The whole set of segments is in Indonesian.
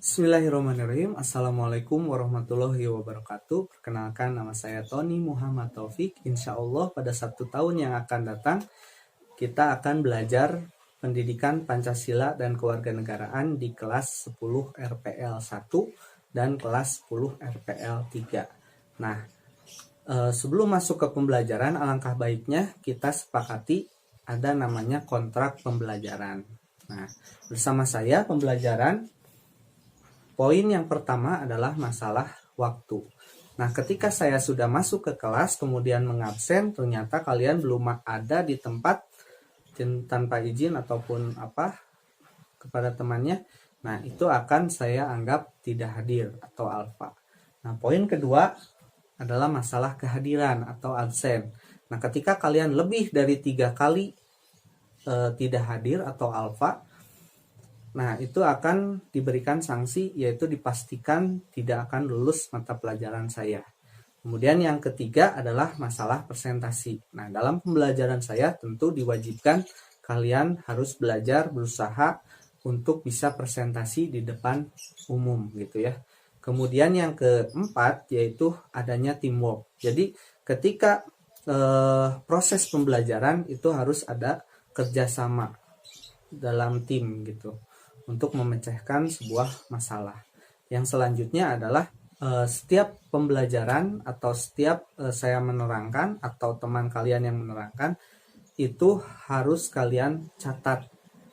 Bismillahirrahmanirrahim. Assalamualaikum warahmatullahi wabarakatuh. Perkenalkan, nama saya Tony Muhammad Taufik. Insya Allah pada 1 tahun yang akan datang kita akan belajar pendidikan Pancasila dan Kewarganegaraan di kelas 10 RPL 1 dan kelas 10 RPL 3. Nah, sebelum masuk ke pembelajaran, alangkah baiknya kita sepakati ada namanya kontrak pembelajaran. Nah, bersama saya pembelajaran. Poin yang pertama adalah masalah waktu. Nah, ketika saya sudah masuk ke kelas kemudian mengabsen, ternyata kalian belum ada di tempat tanpa izin ataupun kepada temannya. Nah, itu akan saya anggap tidak hadir atau alfa. Nah, poin kedua adalah masalah kehadiran atau absen. Nah, ketika kalian lebih dari 3 kali tidak hadir atau alfa, nah, itu akan diberikan sanksi, yaitu dipastikan tidak akan lulus mata pelajaran saya. Kemudian yang ketiga adalah masalah presentasi. Nah, dalam pembelajaran saya tentu diwajibkan kalian harus belajar, berusaha untuk bisa presentasi di depan umum gitu ya. Kemudian yang keempat yaitu adanya teamwork. Jadi ketika proses pembelajaran itu harus ada kerjasama dalam tim gitu, untuk memecahkan sebuah masalah. Yang selanjutnya adalah setiap pembelajaran atau setiap saya menerangkan atau teman kalian yang menerangkan itu harus kalian catat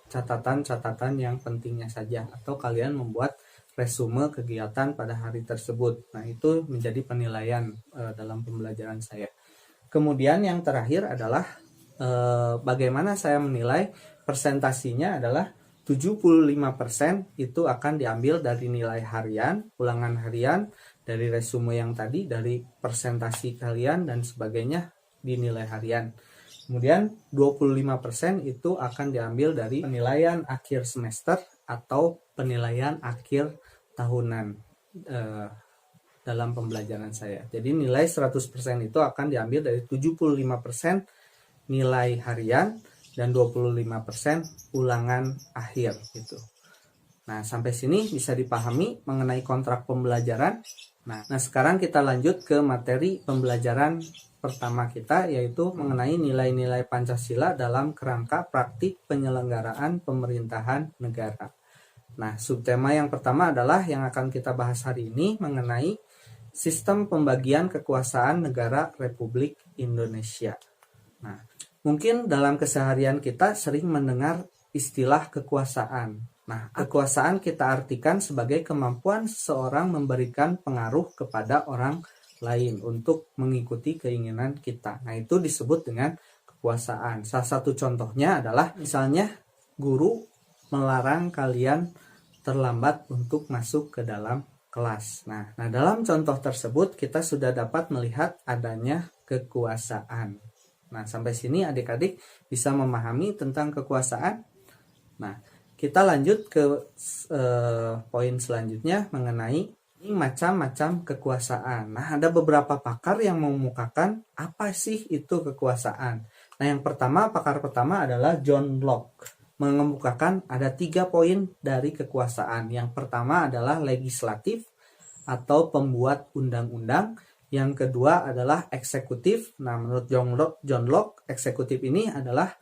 catatan-catatan yang pentingnya saja, atau kalian membuat resume kegiatan pada hari tersebut. Nah, itu menjadi penilaian dalam pembelajaran saya. Kemudian yang terakhir adalah bagaimana saya menilai. Presentasinya adalah 75% itu akan diambil dari nilai harian, ulangan harian, dari resume yang tadi, dari presentasi kalian dan sebagainya di nilai harian. Kemudian 25% itu akan diambil dari penilaian akhir semester atau penilaian akhir tahunan dalam pembelajaran saya. Jadi nilai 100% itu akan diambil dari 75% nilai harian dan 25% ulangan akhir gitu. Nah, sampai sini bisa dipahami mengenai kontrak pembelajaran. Nah, sekarang kita lanjut ke materi pembelajaran pertama kita, yaitu mengenai nilai-nilai Pancasila dalam kerangka praktik penyelenggaraan pemerintahan negara. Nah, subtema yang pertama adalah yang akan kita bahas hari ini mengenai sistem pembagian kekuasaan negara Republik Indonesia. Nah, mungkin dalam keseharian kita sering mendengar istilah kekuasaan. Nah, kekuasaan kita artikan sebagai kemampuan seseorang memberikan pengaruh kepada orang lain untuk mengikuti keinginan kita. Nah, itu disebut dengan kekuasaan. Salah satu contohnya adalah misalnya guru melarang kalian terlambat untuk masuk ke dalam kelas. Nah, dalam contoh tersebut kita sudah dapat melihat adanya kekuasaan. Nah, sampai sini adik-adik bisa memahami tentang kekuasaan. Nah, kita lanjut ke poin selanjutnya mengenai macam-macam kekuasaan. Nah, ada beberapa pakar yang mengemukakan apa sih itu kekuasaan. Nah, yang pertama, pakar pertama adalah John Locke. Mengemukakan ada 3 poin dari kekuasaan. Yang pertama adalah legislatif atau pembuat undang-undang. Yang kedua adalah eksekutif. Nah, menurut John Locke, eksekutif ini adalah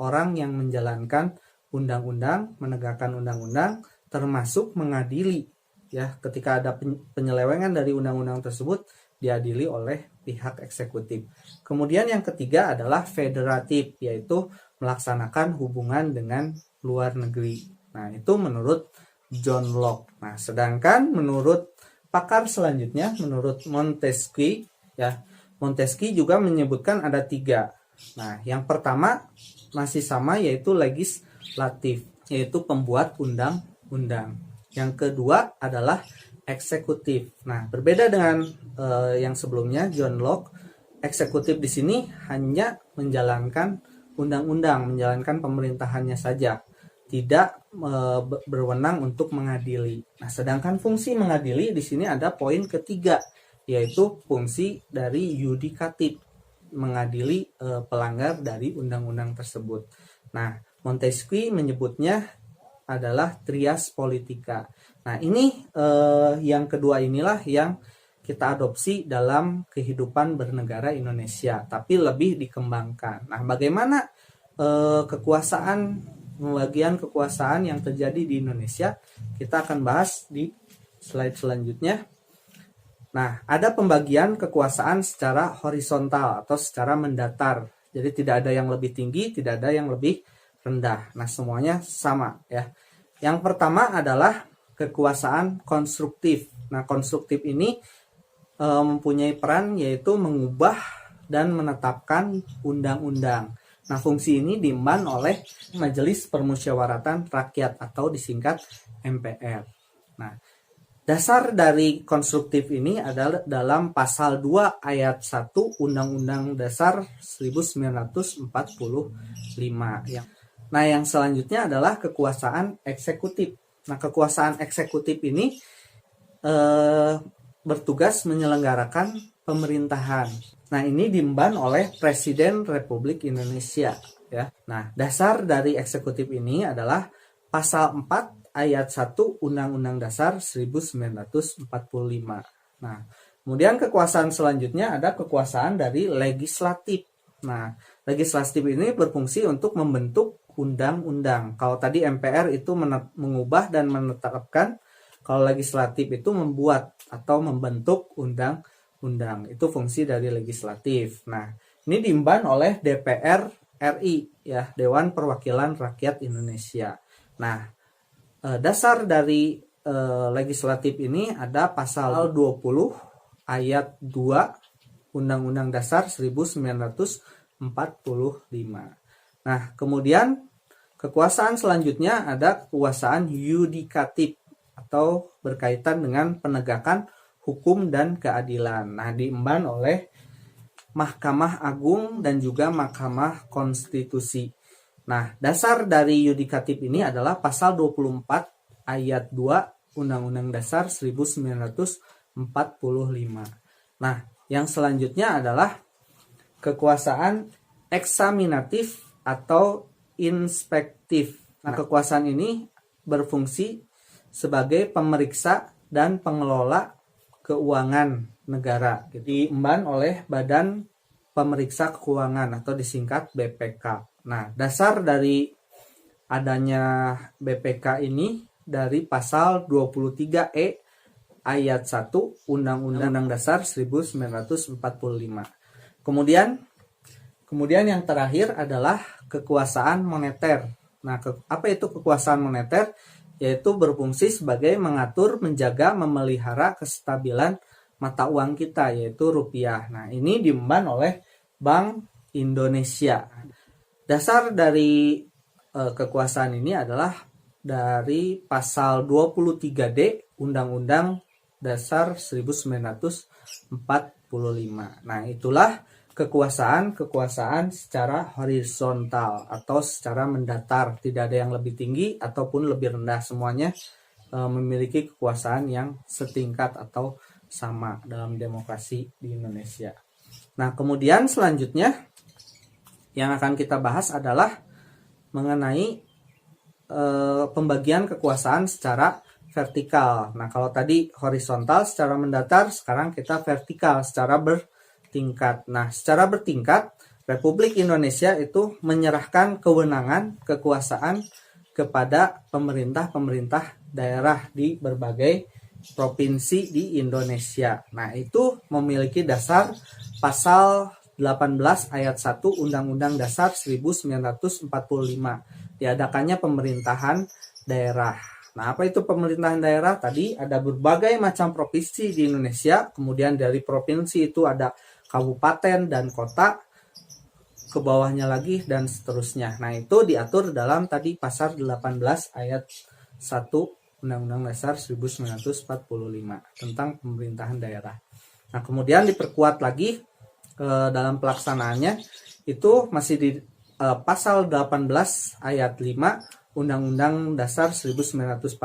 orang yang menjalankan undang-undang, menegakkan undang-undang, termasuk mengadili. Ya, ketika ada penyelewengan dari undang-undang tersebut, diadili oleh pihak eksekutif. Kemudian yang ketiga adalah federatif, yaitu melaksanakan hubungan dengan luar negeri. Nah, itu menurut John Locke. Nah, sedangkan menurut pakar selanjutnya, menurut Montesquieu, ya, Montesquieu juga menyebutkan ada 3. Nah, yang pertama masih sama, yaitu legislatif, yaitu pembuat undang-undang. Yang kedua adalah eksekutif. Nah, berbeda dengan yang sebelumnya, John Locke, eksekutif di sini hanya menjalankan undang-undang, menjalankan pemerintahannya saja, tidak berwenang untuk mengadili. Nah, sedangkan fungsi mengadili di sini ada poin ketiga, yaitu fungsi dari yudikatif, mengadili pelanggar dari undang-undang tersebut. Nah, Montesquieu menyebutnya adalah trias politica. Nah, ini yang kedua inilah yang kita adopsi dalam kehidupan bernegara Indonesia, tapi lebih dikembangkan. Nah, bagaimana pembagian kekuasaan yang terjadi di Indonesia? Kita akan bahas di slide selanjutnya. Nah, ada pembagian kekuasaan secara horizontal atau secara mendatar. Jadi tidak ada yang lebih tinggi, tidak ada yang lebih rendah. Nah, semuanya sama ya. Yang pertama adalah kekuasaan konstruktif. Nah, konstruktif ini mempunyai peran yaitu mengubah dan menetapkan undang-undang. Nah, fungsi ini diemban oleh Majelis Permusyawaratan Rakyat atau disingkat MPR. Nah, dasar dari konstruktif ini adalah dalam pasal 2 ayat 1 Undang-Undang Dasar 1945. Nah, yang selanjutnya adalah kekuasaan eksekutif. Nah, kekuasaan eksekutif ini bertugas menyelenggarakan pemerintahan. Nah, ini diemban oleh Presiden Republik Indonesia ya. Nah, dasar dari eksekutif ini adalah pasal 4 ayat 1 Undang-Undang Dasar 1945. Nah, kemudian kekuasaan selanjutnya ada kekuasaan dari legislatif. Nah, legislatif ini berfungsi untuk membentuk undang-undang. Kalau tadi MPR itu mengubah dan menetapkan, kalau legislatif itu membuat atau membentuk undang-undang. Itu fungsi dari legislatif. Nah, ini diemban oleh DPR RI ya, Dewan Perwakilan Rakyat Indonesia. Nah, dasar dari legislatif ini ada pasal 20 ayat 2 Undang-Undang Dasar 1945. Nah, kemudian kekuasaan selanjutnya ada kekuasaan yudikatif atau berkaitan dengan penegakan hukum dan keadilan. Nah, diemban oleh Mahkamah Agung dan juga Mahkamah Konstitusi. Nah, dasar dari yudikatif ini adalah pasal 24 ayat 2 Undang-Undang Dasar 1945. Nah, yang selanjutnya adalah kekuasaan eksaminatif atau inspektif. Nah, kekuasaan ini berfungsi sebagai pemeriksa dan pengelola keuangan negara. Diemban oleh Badan Pemeriksa Keuangan atau disingkat BPK. Nah, dasar dari adanya BPK ini dari pasal 23E ayat 1 Undang-Undang Dasar 1945. Kemudian yang terakhir adalah kekuasaan moneter. Nah, apa itu kekuasaan moneter? Yaitu berfungsi sebagai mengatur, menjaga, memelihara kestabilan mata uang kita, yaitu rupiah. Nah, ini diemban oleh Bank Indonesia. Dasar dari kekuasaan ini adalah dari pasal 23D Undang-Undang Dasar 1945. Nah, itulah kekuasaan secara horizontal atau secara mendatar, tidak ada yang lebih tinggi ataupun lebih rendah, semuanya memiliki kekuasaan yang setingkat atau sama dalam demokrasi di Indonesia. Nah, kemudian selanjutnya yang akan kita bahas adalah mengenai pembagian kekuasaan secara vertikal. Nah, kalau tadi horizontal secara mendatar, sekarang kita vertikal secara bertingkat. Nah, secara bertingkat, Republik Indonesia itu menyerahkan kewenangan kekuasaan kepada pemerintah daerah di berbagai provinsi di Indonesia. Nah, itu memiliki dasar pasal 18 ayat 1 Undang-Undang Dasar 1945. Diadakannya pemerintahan daerah. Nah, apa itu pemerintahan daerah? Tadi ada berbagai macam provinsi di Indonesia, kemudian dari provinsi itu ada kabupaten dan kota, ke bawahnya lagi dan seterusnya. Nah, itu diatur dalam tadi pasal 18 ayat 1 Undang-Undang Dasar 1945 tentang pemerintahan daerah. Nah, kemudian diperkuat lagi dalam pelaksanaannya itu masih di pasal 18 ayat 5 Undang-Undang Dasar 1945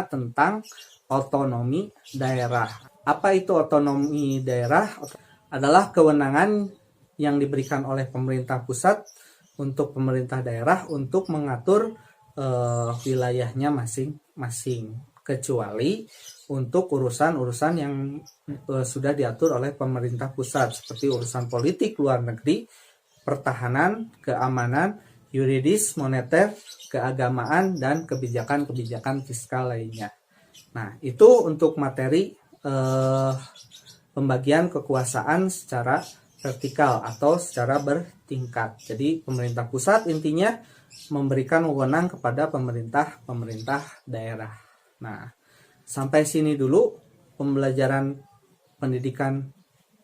tentang otonomi daerah. Apa itu otonomi daerah? Adalah kewenangan yang diberikan oleh pemerintah pusat untuk pemerintah daerah untuk mengatur wilayahnya masing-masing, kecuali untuk urusan-urusan yang sudah diatur oleh pemerintah pusat seperti urusan politik luar negeri, pertahanan, keamanan, yuridis, moneter, keagamaan, dan kebijakan-kebijakan fiskal lainnya. Nah, itu untuk materi pembagian kekuasaan secara vertikal atau secara bertingkat. Jadi pemerintah pusat intinya memberikan wewenang kepada pemerintah daerah. Nah, sampai sini dulu pembelajaran pendidikan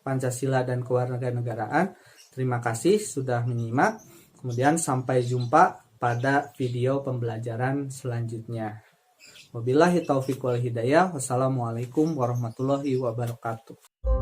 Pancasila dan kewarganegaraan. Terima kasih sudah menyimak. Kemudian sampai jumpa pada video pembelajaran selanjutnya. Wabillahi taufiq wal hidayah. Wassalamualaikum warahmatullahi wabarakatuh.